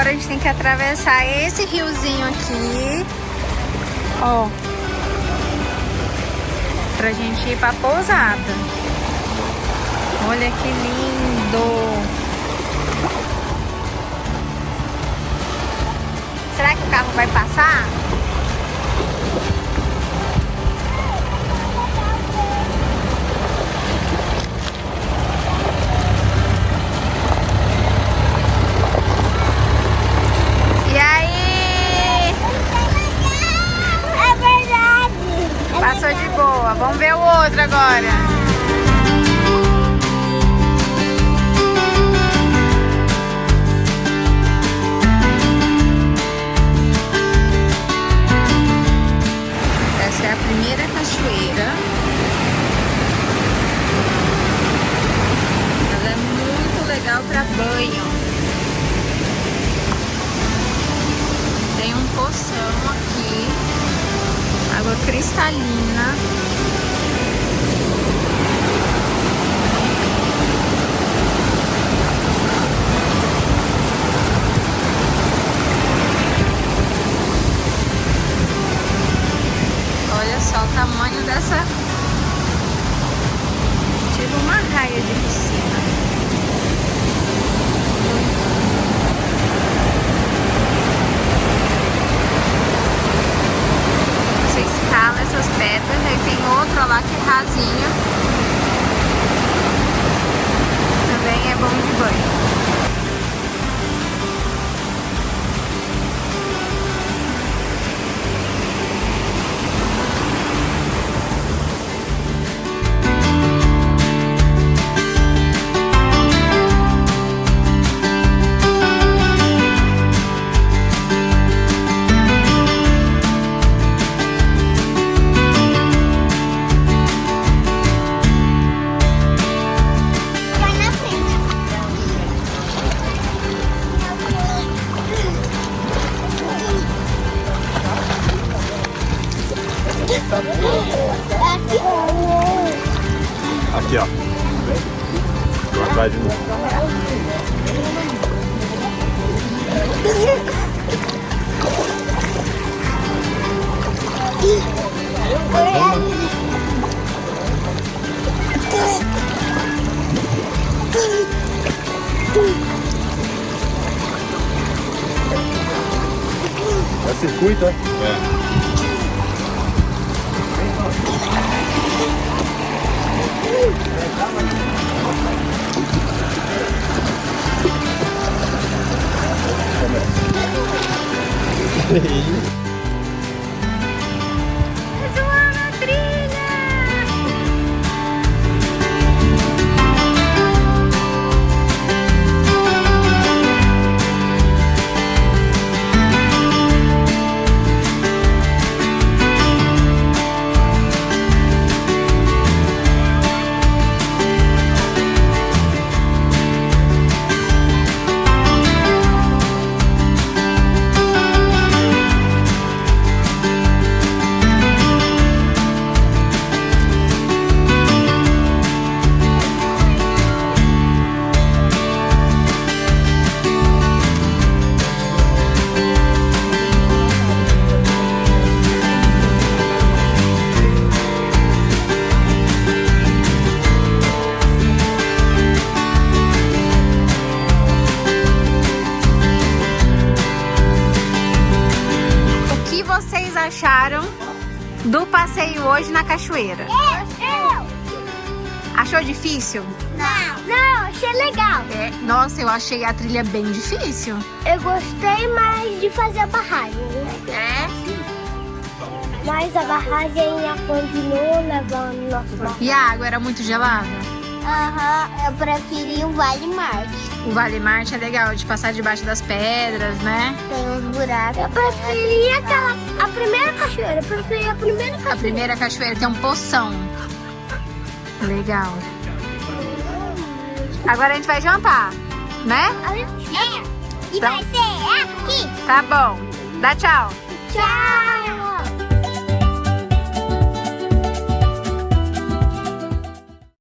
agora a gente tem que atravessar esse riozinho aqui, ó, pra gente ir pra pousada. Olha que lindo! Será que o carro vai passar? E aí? É verdade. Passou de boa. Vamos ver o outro agora. Essa é a primeira cachoeira. Ela é muito legal para banho. Tem um poção aqui, água cristalina. Olha só o tamanho dessa, tipo uma raia de piscina. Você escala essas pedras, aí tem outra lá que é rasinho. Também é bom de banho. Vai na frente. Aqui, ó. Vou atrás de mim. É circuito, é? É. Zoando a trilha! O que vocês acharam do passeio hoje na cachoeira? Eu. Achou difícil? Não, achei legal. É. Nossa, eu achei a trilha bem difícil. Eu gostei mais de fazer a barragem. É? Mas a barragem continuou levando nosso barco. E a água era muito gelada? Aham, eu preferi o Vale Marte. O Vale Marte é legal, de passar debaixo das pedras, né? Tem uns buracos. Eu preferi a primeira cachoeira. Eu preferi a primeira cachoeira. A primeira cachoeira tem um poção. Legal. Agora a gente vai jantar, né? É, e Então- vai ser aqui. Tá bom. Dá tchau. Tchau.